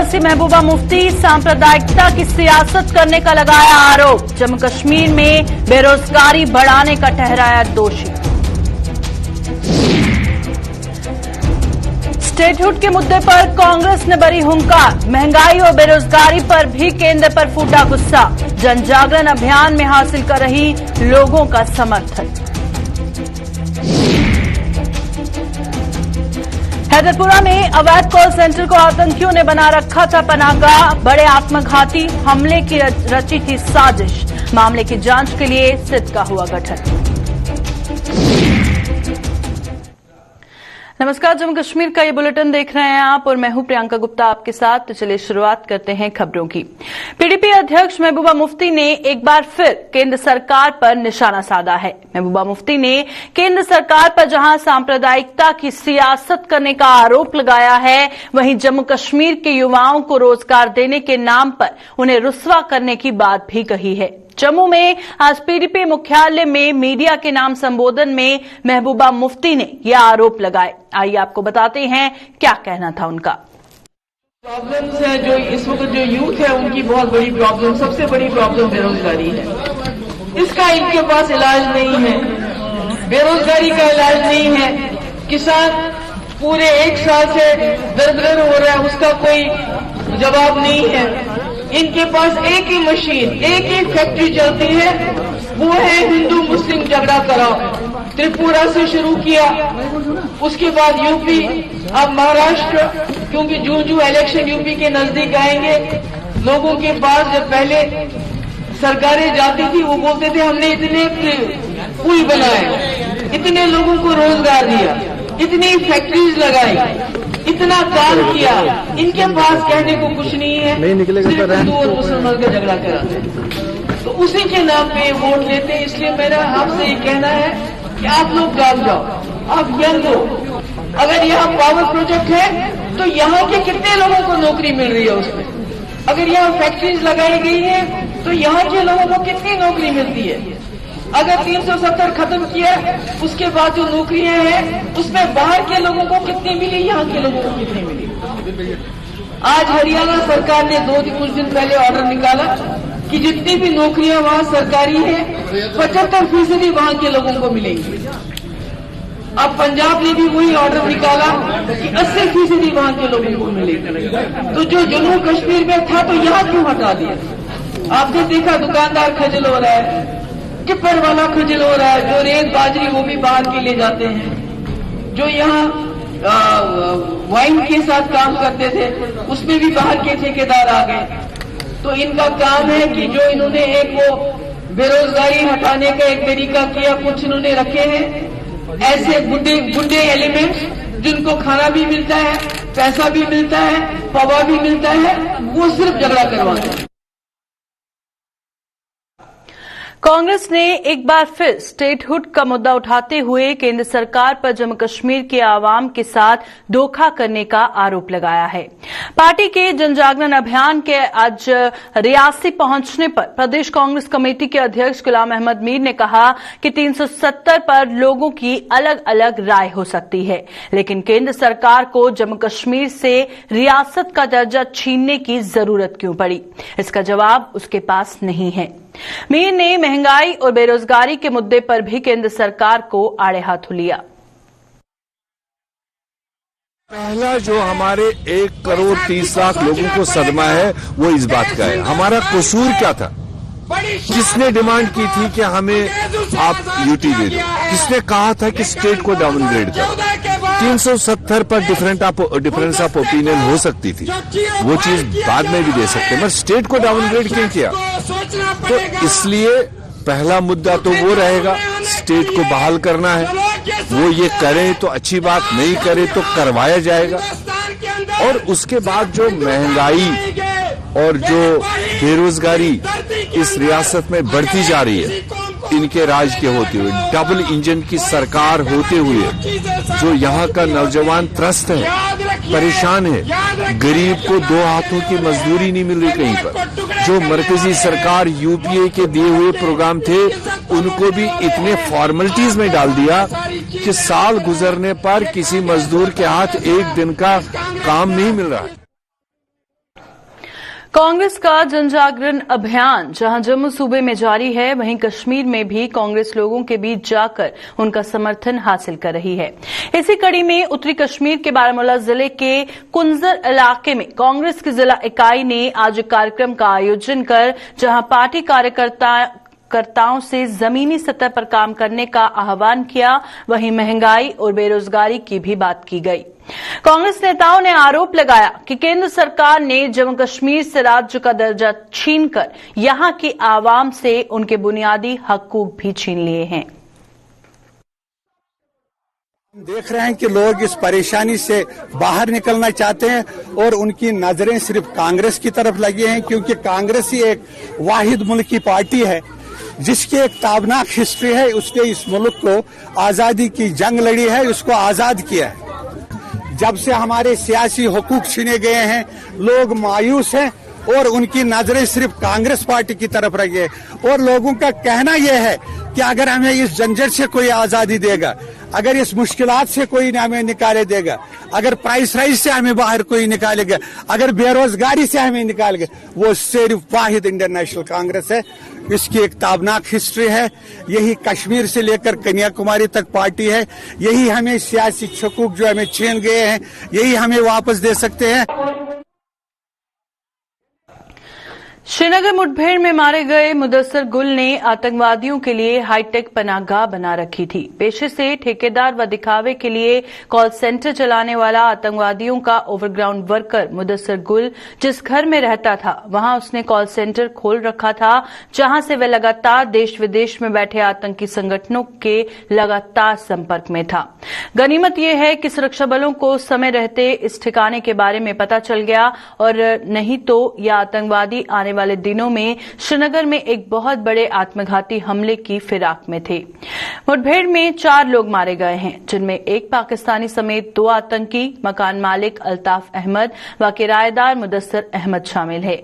निवासी महबूबा मुफ्ती सांप्रदायिकता की सियासत करने का लगाया आरोप। जम्मू कश्मीर में बेरोजगारी बढ़ाने का ठहराया दोषी। स्टेटहुड के मुद्दे पर कांग्रेस ने भरी हुंकार। महंगाई और बेरोजगारी पर भी केंद्र पर फूटा गुस्सा। जन जागरण अभियान में हासिल कर रही लोगों का समर्थन। हैदरपुरा में अवैध कॉल सेंटर को आतंकियों ने बना रखा था पनाहगाह। बड़े आत्मघाती हमले की रची थी साजिश। मामले की जांच के लिए सिट का हुआ गठन। नमस्कार, जम्मू कश्मीर का ये बुलेटिन देख रहे हैं आप और मैं हूं प्रियंका गुप्ता आपके साथ। तो चलिए शुरुआत करते हैं खबरों की। पीडीपी अध्यक्ष महबूबा मुफ्ती ने एक बार फिर केंद्र सरकार पर निशाना साधा है। महबूबा मुफ्ती ने केंद्र सरकार पर जहां सांप्रदायिकता की सियासत करने का आरोप लगाया है, वहीं जम्मू कश्मीर के युवाओं को रोजगार देने के नाम पर उन्हें रुस्वा करने की बात भी कही है। जम्मू में आज पीडीपी मुख्यालय में मीडिया के नाम संबोधन में महबूबा मुफ्ती ने यह आरोप लगाए। आइए आपको बताते हैं क्या कहना था उनका। प्रॉब्लम्स है जो इस वक्त जो यूथ है उनकी बहुत बड़ी प्रॉब्लम, सबसे बड़ी प्रॉब्लम बेरोजगारी है। इसका इनके पास इलाज नहीं है, बेरोजगारी का इलाज नहीं है। किसान पूरे एक साल से दर-दर हो रहा है, उसका कोई जवाब नहीं है। इनके पास एक ही मशीन, एक ही फैक्ट्री चलती है, वो है हिंदू मुस्लिम झगड़ा कराओ। त्रिपुरा से शुरू किया, उसके बाद यूपी, अब महाराष्ट्र, क्योंकि जून इलेक्शन यूपी के नजदीक आएंगे। लोगों के पास जब पहले सरकारें जाती थी वो बोलते थे हमने इतने पुल बनाए, इतने लोगों को रोजगार दिया, इतनी फैक्ट्रीज लगाई, इतना काम किया। इनके पास कहने को कुछ नहीं है, सिर्फ हिंदू और मुसलमान का झगड़ा कराते। तो उसी के नाम पे वोट लेते हैं। इसलिए मेरा आपसे ये कहना है कि आप लोग जाग जाओ, आप यंग हो। अगर यहाँ पावर प्रोजेक्ट है तो यहाँ के कितने लोगों को नौकरी मिल रही है उसमें? अगर यहाँ फैक्ट्रीज लगाई गई है तो यहाँ के लोगों को कितनी नौकरी मिलती है? अगर 370 खत्म किया उसके बाद जो नौकरियां हैं उसमें बाहर के लोगों को कितनी मिली, यहाँ के लोगों को कितनी मिली? आज हरियाणा सरकार ने कुछ दिन पहले ऑर्डर निकाला कि जितनी भी नौकरियां वहां सरकारी है 75% वहां के लोगों को मिलेंगी। अब पंजाब ने भी वही ऑर्डर निकाला कि 80% वहां के लोगों को मिलेगी। तो जो जम्मू कश्मीर में था तो यहाँ क्यों हटा दिया? आपने देखा दुकानदार खजल हो रहा है, टिप्पर वाला खजल हो रहा है, जो रेत बाजरी वो भी बाहर के ले जाते हैं। जो यहाँ वाइन के साथ काम करते थे उसमें भी बाहर के ठेकेदार आ गए। तो इनका काम है कि जो इन्होंने एक वो बेरोजगारी हटाने का एक तरीका किया, कुछ इन्होंने रखे हैं ऐसे गुंडे एलिमेंट्स जिनको खाना भी मिलता है, पैसा भी मिलता है, पवा भी मिलता है, वो सिर्फ झगड़ा करवाते हैं। कांग्रेस ने एक बार फिर स्टेटहुड का मुद्दा उठाते हुए केंद्र सरकार पर जम्मू कश्मीर के आवाम के साथ धोखा करने का आरोप लगाया है। पार्टी के जनजागरण अभियान के आज रियासी पहुंचने पर प्रदेश कांग्रेस कमेटी के अध्यक्ष गुलाम अहमद मीर ने कहा कि 370 पर लोगों की अलग अलग राय हो सकती है, लेकिन केंद्र सरकार को जम्मू कश्मीर से रियासत का दर्जा छीनने की जरूरत क्यों पड़ी? इसका जवाब उसके पास नहीं है। मीर ने महंगाई और बेरोजगारी के मुद्दे पर भी केंद्र सरकार को आड़े हाथों लिया। पहला जो हमारे 1,30,00,000 लोगों को सदमा है वो इस बात का है, हमारा कसूर क्या था? किसने डिमांड की थी कि हमें आप यूटी दे दो? किसने कहा था कि स्टेट को डाउनग्रेड करो? 370 पर डिफरेंस ऑफ ओपिनियन हो सकती थी, वो चीज बाद में भी दे सकते, मगर स्टेट को डाउनग्रेड क्यों किया? तो इसलिए पहला मुद्दा तो वो रहेगा, स्टेट को बहाल करना है। वो ये करें तो अच्छी बात, नहीं करे तो करवाया जाएगा। और उसके बाद जो महंगाई और जो बेरोजगारी इस रियासत में बढ़ती जा रही है, इनके राज के होते हुए, डबल इंजन की सरकार होते हुए, जो यहाँ का नौजवान त्रस्त है, परेशान है, गरीब को 2 हाथों की मजदूरी नहीं मिल रही कहीं पर, जो मरकजी सरकार यूपीए के दिए हुए प्रोग्राम थे उनको भी इतने फॉर्मेलिटीज में डाल दिया कि साल गुजरने पर किसी मजदूर के हाथ एक दिन का काम नहीं मिल रहा है। कांग्रेस का जनजागरण अभियान जहां जम्मू सूबे में जारी है, वहीं कश्मीर में भी कांग्रेस लोगों के बीच जाकर उनका समर्थन हासिल कर रही है। इसी कड़ी में उत्तरी कश्मीर के बारामूला जिले के कुंजर इलाके में कांग्रेस की जिला इकाई ने आज एक कार्यक्रम का आयोजन कर जहां पार्टी कार्यकर्ताओं से जमीनी सतह पर काम करने का आह्वान किया, वहीं महंगाई और बेरोजगारी की भी बात की गई। कांग्रेस नेताओं ने आरोप लगाया कि केंद्र सरकार ने जम्मू कश्मीर से राज्य का दर्जा छीनकर यहां की आवाम से उनके बुनियादी हकूक भी छीन लिए हैं। देख रहे हैं कि लोग इस परेशानी से बाहर निकलना चाहते हैं और उनकी नजरें सिर्फ कांग्रेस की तरफ लगी हैं, क्योंकि कांग्रेस ही एक वाहिद मुल्क की पार्टी है जिसकी एक ताबनाक हिस्ट्री है। उसने इस मुल्क को आजादी की जंग लड़ी है, उसको आजाद किया है। जब से हमारे सियासी हुकूक छीने गए हैं, लोग मायूस हैं और उनकी नजरें सिर्फ कांग्रेस पार्टी की तरफ रही है। और लोगों का कहना यह है कि अगर हमें इस जंजर से कोई आजादी देगा, अगर इस मुश्किलात से कोई हमें निकाले देगा, अगर प्राइस राइज से हमें बाहर कोई निकालेगा, अगर बेरोजगारी से हमें निकालेगा, वो सिर्फ वाहिद इंडियन नेशनल कांग्रेस है। इसकी एक ताबनाक हिस्ट्री है। यही कश्मीर से लेकर कन्याकुमारी तक पार्टी है। यही हमें सियासी हुकूक जो हमें छीन गए हैं, यही हमें वापस दे सकते हैं। श्रीनगर मुठभेड़ में मारे गए मुदस्सर गुल ने आतंकवादियों के लिए हाईटेक पनाहगाह बना रखी थी। पेशे से ठेकेदार व दिखावे के लिए कॉल सेंटर चलाने वाला आतंकवादियों का ओवरग्राउंड वर्कर मुदस्सर गुल जिस घर में रहता था, वहां उसने कॉल सेंटर खोल रखा था, जहां से वह लगातार देश विदेश में बैठे आतंकी संगठनों के लगातार संपर्क में था। गनीमत यह है कि सुरक्षा बलों को समय रहते इस ठिकाने के बारे में पता चल गया, और नहीं तो यह आतंकवादी आने वाले दिनों में श्रीनगर में एक बहुत बड़े आत्मघाती हमले की फिराक में थे। मुठभेड़ में 4 लोग मारे गए हैं, जिनमें एक पाकिस्तानी समेत 2 आतंकी, मकान मालिक अल्ताफ अहमद व किराएदार मुदस्सर अहमद शामिल है।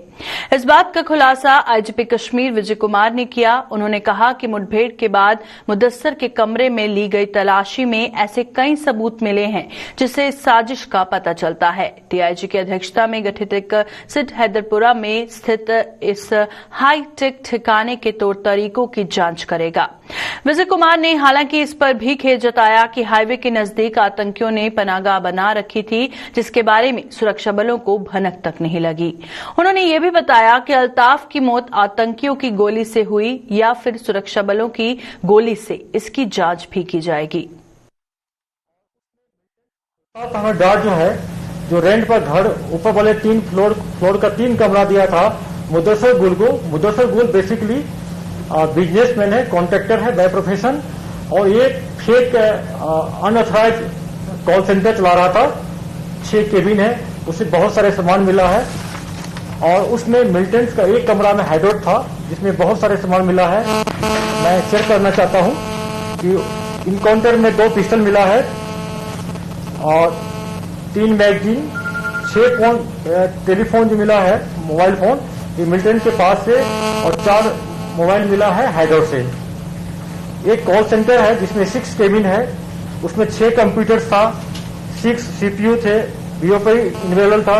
इस बात का खुलासा आईजीपी कश्मीर विजय कुमार ने किया। उन्होंने कहा कि मुठभेड़ के बाद मुदस्सर के कमरे में ली गई तलाशी में ऐसे कई सबूत मिले हैं जिससे इस साजिश का पता चलता है। डीआईजी की अध्यक्षता में गठित एक सिट हैदरपुरा में स्थित इस हाईटेक ठिकाने के तौर तरीकों की जांच करेगा। विजय कुमार ने हालांकि इस पर भी खेद जताया कि हाईवे के नजदीक आतंकियों ने पनाहगाह बना रखी थी, जिसके बारे में सुरक्षा बलों को भनक तक नहीं लगी। उन्होंने यह भी बताया कि अल्ताफ की मौत आतंकियों की गोली से हुई या फिर सुरक्षा बलों की गोली से, इसकी जांच भी की जाएगी। हमें डर जो है, जो रेंट पर घर ऊपर वाले 3 फ्लोर का 3 कमरा दिया था मुदस्सर गुल को। मुदस्सर गुल बेसिकली बिजनेसमैन है, कॉन्ट्रैक्टर है बाय प्रोफेशन, और ये फेक अनऑथराइज कॉल सेंटर चला रहा था। 6 केबिन है, उससे बहुत सारे सामान मिला है, और उसमें मिलिटेंट्स का एक कमरा में हाइडआउट था जिसमें बहुत सारे सामान मिला है। मैं शेयर करना चाहता हूं कि इनकाउंटर में 2 पिस्टल मिला है और 3 मैगजीन, 6 फोन, टेलीफोन जो मिला है, मोबाइल फोन ये मिलिटेंट के पास से, और 4 मोबाइल मिला है हाइडआउट से। एक कॉल सेंटर है जिसमें 6 केबिन है, उसमें 6 कंप्यूटर्स था, 6 सीपीयू थे, बीओपी इनेबल था,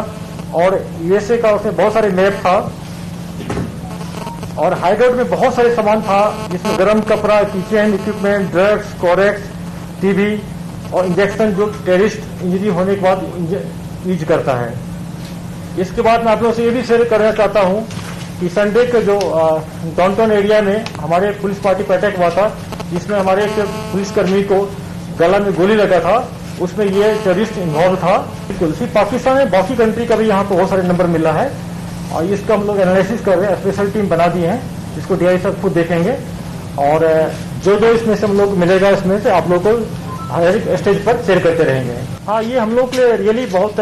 और यूएसए का उसमें बहुत सारे मैप था। और हाइडआउट में बहुत सारे सामान था जिसमें गर्म कपड़ा, kitchen equipment, drugs, Corex, TV और इंजेक्शन जो टेररिस्ट इंजरी होने के बाद यूज करता है। इसके बाद मैं आप लोगों से ये भी शेयर करना चाहता हूं कि संडे के जो डाउनटाउन एरिया में हमारे पुलिस पार्टी पर अटैक हुआ था, जिसमें हमारे एक पुलिसकर्मी को गला में गोली लगा था, उसमें ये टेररिस्ट इन्वॉल्व था। सिर्फ पाकिस्तान में बाकी कंट्री का भी यहाँ पर बहुत सारे नंबर मिला है, और इसका हम लोग एनालिसिस कर रहे हैं, स्पेशल टीम बना दी है, जिसको डीआई सब खुद देखेंगे, और जो इसमें से हम लोग मिलेगा इसमें से आप लोग को हर एक स्टेज पर शेयर करते रहेंगे। हाँ, ये हम लोग के लिए रियली बहुत,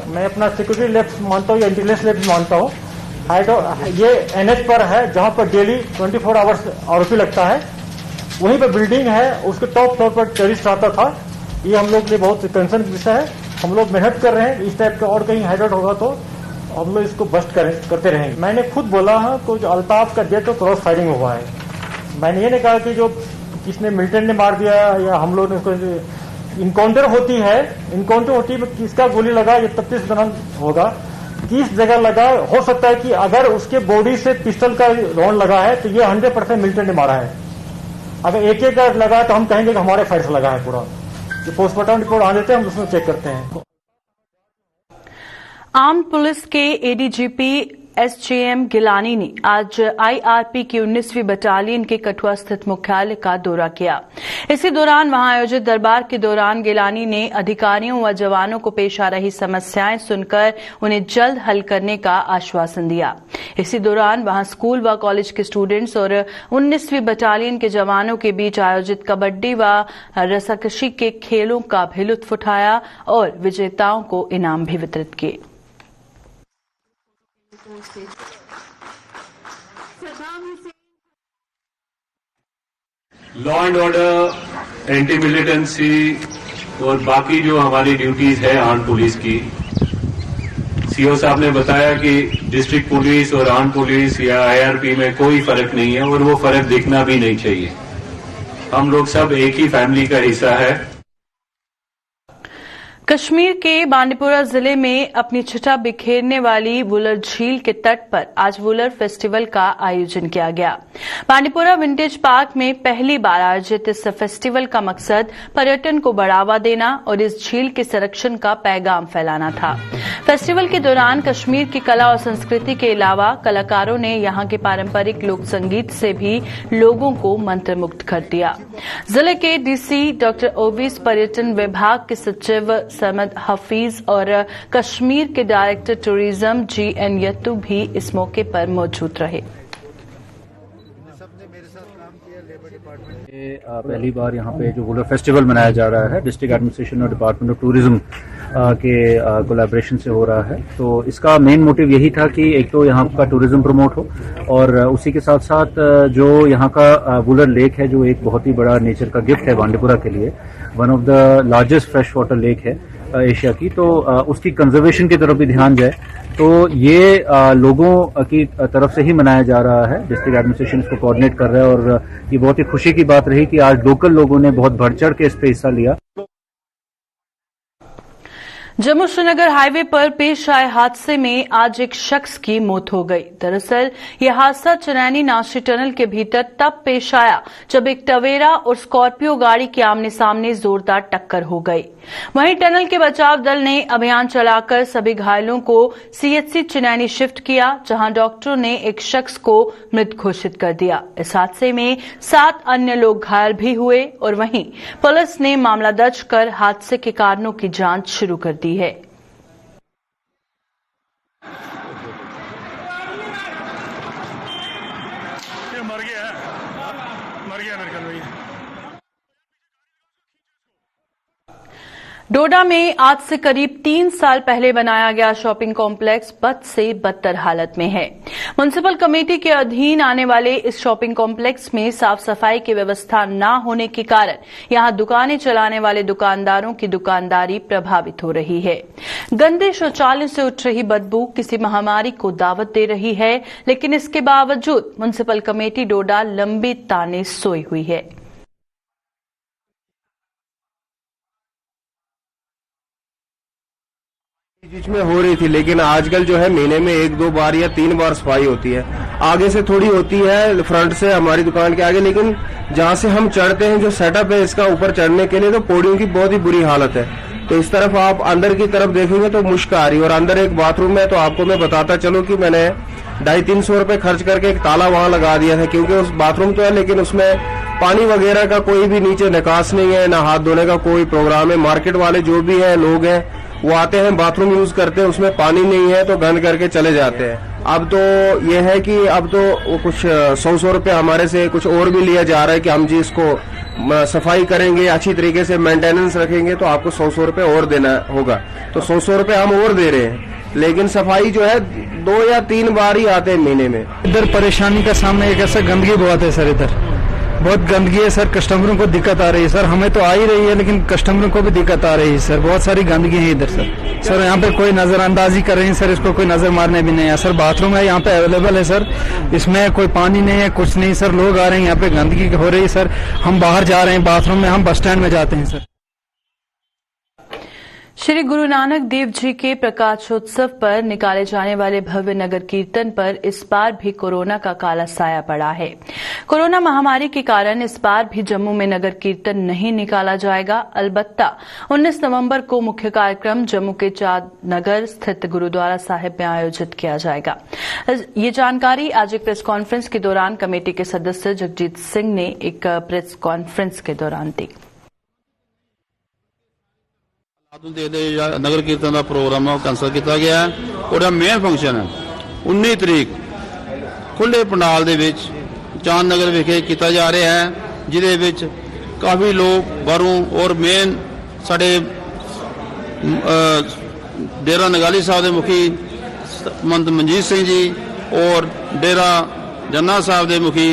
मैं अपना सिक्योरिटी लैब्स मानता हूँ या इंटेलिजेंस लैब्स मानता हूँ। ये एनएच पर है जहाँ पर डेली 24 आवर्स आरोपी लगता है, वहीं पर बिल्डिंग है, उसके टॉप फ्लोर पर टेररिस्ट आता था। ये हम लोग के लिए बहुत कंसर्न विषय है। हम लोग मेहनत कर रहे हैं, इस टाइप का और कहीं हाइडआउट होगा तो हम लोग इसको बस्ट करते रहेंगे। मैंने खुद बोला है कि जो अल्ताफ का डेथ तो क्रॉस फायरिंग हुआ है। मैंने ये नहीं कहा कि जो किसने मिलिटेंट ने मार दिया या हम लोग ने उसको, इनकाउंटर होती है, किसका गोली लगा ये तफ्तीश दौरान होगा। किस जगह लगा है। हो सकता है कि अगर उसके बॉडी से पिस्टल का राउंड लगा है तो ये 100% मिलिटेंट ने मारा है। अगर एक एक लगा है तो हम कहेंगे कि हमारे फायर से लगा है पूरा। जो पोस्टमार्टम रिपोर्ट आ जाते हैं हम उसमें चेक करते हैं। आर्म्ड पुलिस के एडीजीपी एसजेएम गिलानी ने आज आईआरपी की 19वीं बटालियन के कठुआ स्थित मुख्यालय का दौरा किया। इसी दौरान वहां आयोजित दरबार के दौरान गिलानी ने अधिकारियों व जवानों को पेश आ रही समस्याएं सुनकर उन्हें जल्द हल करने का आश्वासन दिया। इसी दौरान वहां स्कूल व कॉलेज के स्टूडेंट्स और 19वीं बटालियन के जवानों के बीच आयोजित कबड्डी व रस्साकशी के खेलों का भी लुत्फ उठाया और विजेताओं को इनाम भी वितरित किए। Law and order, anti militancy और बाकी जो हमारी ड्यूटीज है आर्म्ड पुलिस की, सीओ साहब ने बताया कि डिस्ट्रिक्ट पुलिस और आर्म्ड पुलिस या आईआरपी में कोई फर्क नहीं है और वो फर्क दिखना भी नहीं चाहिए। हम लोग सब एक ही फैमिली का हिस्सा है। कश्मीर के बांडीपुरा जिले में अपनी छटा बिखेरने वाली वुलर झील के तट पर आज वुलर फेस्टिवल का आयोजन किया गया। बांडीपुरा विंटेज पार्क में पहली बार आयोजित इस फेस्टिवल का मकसद पर्यटन को बढ़ावा देना और इस झील के संरक्षण का पैगाम फैलाना था। फेस्टिवल के दौरान कश्मीर की कला और संस्कृति के अलावा कलाकारों ने यहां के पारंपरिक लोक संगीत से भी लोगों को मंत्रमुग्ध कर दिया। जिले के डीसी डॉक्टर ओवीस, पर्यटन विभाग के सचिव समद हफीज और कश्मीर के डायरेक्टर टूरिज्म जीएन यत्तू भी इस मौके पर मौजूद रहे। पहली बार यहाँ पे जो वुलर फेस्टिवल मनाया जा रहा है डिस्ट्रिक्ट एडमिनिस्ट्रेशन और डिपार्टमेंट ऑफ टूरिज्म के कोलैबोरेशन से हो रहा है। तो इसका मेन मोटिव यही था कि एक तो यहाँ का टूरिज्म प्रमोट हो और उसी के साथ साथ जो यहाँ का वुलर लेक है जो एक बहुत ही बड़ा नेचर का गिफ्ट है बांडीपुरा के लिए, one of the largest fresh water lake है एशिया की, तो उसकी कंजर्वेशन की तरफ भी ध्यान जाए। तो ये लोगों की तरफ से ही मनाया जा रहा है। डिस्ट्रिक्ट एडमिनिस्ट्रेशन इसको कोऑर्डिनेट कर रहा है और ये बहुत ही खुशी की बात रही कि आज लोकल लोगों ने बहुत बढ़ चढ़ के इस पे हिस्सा लिया। जम्मू श्रीनगर हाईवे पर पेश आए हादसे में आज एक शख्स की मौत हो गई। दरअसल यह हादसा चनैनी नाशी टनल के भीतर तब पेश आया जब एक टवेरा और स्कॉर्पियो गाड़ी के आमने सामने जोरदार टक्कर हो गई। वहीं टनल के बचाव दल ने अभियान चलाकर सभी घायलों को सीएचसी चनैनी शिफ्ट किया, जहां डॉक्टरों ने एक शख्स को मृत घोषित कर दिया। इस हादसे में 7 अन्य लोग घायल भी हुए और वहीं पुलिस ने मामला दर्ज कर हादसे के कारणों की जांच शुरू कर दी है। डोडा में आज से करीब 3 साल पहले बनाया गया शॉपिंग कॉम्प्लेक्स बद से बदतर हालत में है। म्युनिसिपल कमेटी के अधीन आने वाले इस शॉपिंग कॉम्प्लेक्स में साफ सफाई की व्यवस्था न होने के कारण यहां दुकानें चलाने वाले दुकानदारों की दुकानदारी प्रभावित हो रही है। गंदे शौचालयों से उठ रही बदबू किसी महामारी को दावत दे रही है, लेकिन इसके बावजूद म्युनिसिपल कमेटी डोडा लंबी ताने सोई हुई है। बीच में हो रही थी, लेकिन आजकल जो है महीने में 1-2 बार या 3 बार सफाई होती है। आगे से थोड़ी होती है फ्रंट से हमारी दुकान के आगे, लेकिन जहाँ से हम चढ़ते हैं जो सेटअप है इसका ऊपर चढ़ने के लिए, तो पौड़ियों की बहुत ही बुरी हालत है। तो इस तरफ आप अंदर की तरफ देखेंगे तो मुश्क आ रही है। और अंदर एक बाथरूम है, तो आपको मैं बताता चलूं कि मैंने 250-300 रुपए खर्च करके एक ताला वहां लगा दिया था, क्योंकि उस बाथरूम तो है लेकिन उसमें पानी वगैरह का कोई भी नीचे निकास नहीं है, ना हाथ धोने का कोई प्रोग्राम है। मार्केट वाले जो भी है लोग हैं वो आते हैं बाथरूम यूज करते हैं, उसमें पानी नहीं है तो गंद करके चले जाते हैं। अब तो ये है कि अब तो कुछ 100 रुपए हमारे से कुछ और भी लिया जा रहा है कि हम जी इसको सफाई करेंगे, अच्छी तरीके से मेंटेनेंस रखेंगे तो आपको 100 रुपए और देना होगा। तो 100 रुपए हम और दे रहे हैं, लेकिन सफाई जो है 2 या 3 बार ही आते हैं महीने में। इधर परेशानी का सामना एक ऐसा गंदगी बहुत है सर, इधर बहुत गंदगी है सर, कस्टमरों को दिक्कत आ रही है सर। हमें तो आ ही रही है लेकिन कस्टमरों को भी दिक्कत आ रही है सर, बहुत सारी गंदगी है इधर सर। सर यहाँ पे कोई नजरअंदाजी कर रहे हैं सर, इसको कोई नजर मारने भी नहीं है सर। बाथरूम है यहाँ पे अवेलेबल है सर, इसमें कोई पानी नहीं है, कुछ नहीं सर। लोग आ रहे हैं यहाँ पे, गंदगी हो रही है सर। हम बाहर जा रहे हैं बाथरूम में, हम बस स्टैंड में जाते हैं सर। श्री गुरु नानक देव जी के प्रकाशोत्सव पर निकाले जाने वाले भव्य नगर कीर्तन पर इस बार भी कोरोना का काला साया पड़ा है। कोरोना महामारी के कारण इस बार भी जम्मू में नगर कीर्तन नहीं निकाला जाएगा। अलबत्ता 19 नवंबर को मुख्य कार्यक्रम जम्मू के चांद नगर स्थित गुरुद्वारा साहिब में आयोजित किया जाएगा। ये जानकारी आज एक प्रेस कॉन्फ्रेंस के दौरान कमेटी के सदस्य जगजीत सिंह ने एक प्रेस कॉन्फ्रेंस के दौरान दी। नगर कीर्तन का प्रोग्राम कैंसल किया गया है और मेन फंक्शन है 19 तरीक खुले पंडाल दे विच चांद नगर विखे किया जा रहा है, जिदे विच काफी लोग बाहरों और मेन साडे डेरा नगाली साहब के मुखी मंत मनजीत सिंह जी और डेरा जन्ना साहब के मुखी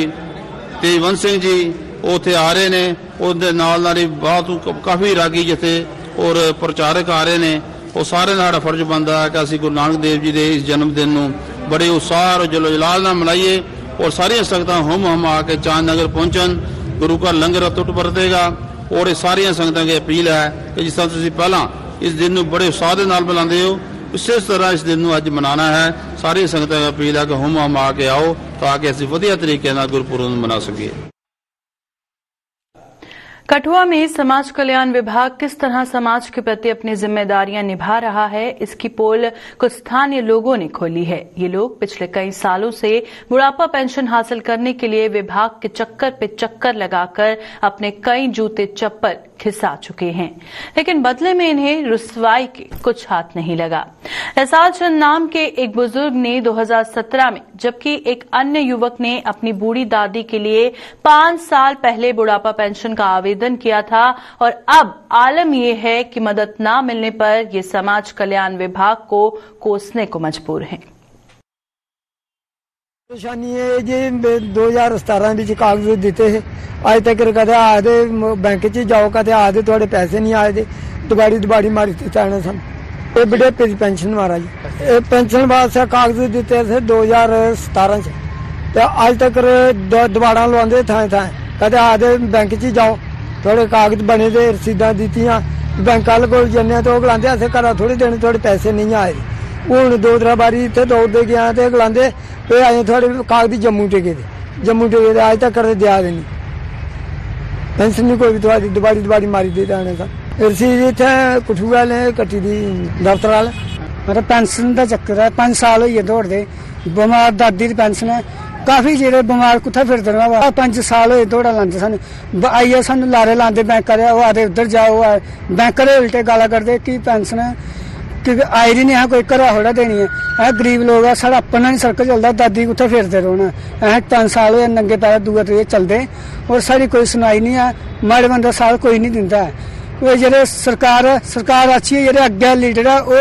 तेजवंत सिंह जी उत्थे आ रहे ने। उहदे नाल बहुत काफी रागी जथे और प्रचारक आ रहे हैं। और सारे साडा फर्ज बनता है कि असीं गुरु नानक देव जी के इस जन्मदिन नूं बड़े उत्साह और जलो जलाल नाल मनाइए और सारियां संगतां हुम हुम आके चांद नगर पहुंचन। गुरु का लंगर टुट परतेगा और सारियां संगतां की अपील है कि जिस तरह तुसीं पहलां इस दिन नूं बड़े उत्साह दे नाल मनांदे हो, इसे तरह इस दिन नूं अज मनाना है। सारी संगतां की अपील है कि हुम हुम आके आओ ताकि असीं वधिया तरीके नाल गुरपुरब मना सकीए। कठुआ में समाज कल्याण विभाग किस तरह समाज के प्रति अपनी जिम्मेदारियां निभा रहा है, इसकी पोल कुछ स्थानीय लोगों ने खोली है। ये लोग पिछले कई सालों से बुढ़ापा पेंशन हासिल करने के लिए विभाग के चक्कर पे चक्कर लगाकर अपने कई जूते चप्पल खिसा चुके हैं, लेकिन बदले में इन्हें रुसवाई के कुछ हाथ नहीं लगा। एहसास चंद नाम के एक बुजुर्ग ने 2017 में, जबकि एक अन्य युवक ने अपनी बूढ़ी दादी के लिए 5 साल पहले बुढ़ापा पेंशन का आवेदन किया था और अब आलम यह है कि मदद न मिलने पर ये समाज कल्याण विभाग को कोसने को मजबूर हैं। परेशानी है जी 2017 में कागज दिते है, अज तक कदे आदे बैंक च जाओ कदे आदे थोड़े पैसे नहीं आए, दुबाड़ी मारी दिता सन। ये बुढ़ापे की पेंशन महाराज पेंशन वास्ते कागज दिते थे 2017 च, अज तक दबाड़ा लवांदे थाएं थाएं, कदे आदे बैंक च जाओ थोड़े कागज बने दे रसीदा दित्तियां, बैंक वाले कोल जन्ने तो गलांदे असें घरा थोड़े देने थोड़े पैसे नहीं आए। हूँ 2-3 बारी इतने दौड़ते गया तो गलांदे अजें थोड़े कागज जम्मू टेके दे अज तक दिया नहीं पेंशन नहीं कोई भी दुबाड़ी मारी दे आने का रसीद इतने कठुआ ने कट्टी दी दफ्तर वाले। मतलब पेंशन का चक्कर है, 5 साल हो दौड़ते, बमार दादी की पेंशन है, काफी जेरे बमार कुत्थे फिरदे रहा 5 साल हो दौड़ा लाते सन, आइए सन लारे लाते बैंक वाले वो आते उधर जाओ, बैंक वाले उल्टे गाला करते कि पेंशन है क्योंकि आई दी नहीं है, कोई घरा थोड़ा देनी है, गरीब लोग है, साढ़ा अपना नहीं सर्कल चलता, दादी कुत्थे फिरते रौना, 5 साल हो नंगे पैर दूए त्रीए चलते और सारी कोई सुनाई नहीं है, माड़े बंदा साल कोई नहीं दिता है। जेरे सरकार अच्छी है, जेरे अगे लीडर है वो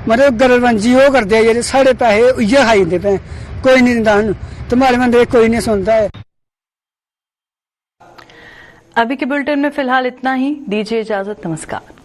मतलब गरबंजी वो करते हैं, जेरे साढ़े पैसे उइये खाई दे पे, कोई नहीं दिता सानू, तो माड़े बंदे कोई नहीं सुनता है। अभी के बुलेटिन में फिलहाल इतना ही, दीजिए इजाजत, नमस्कार।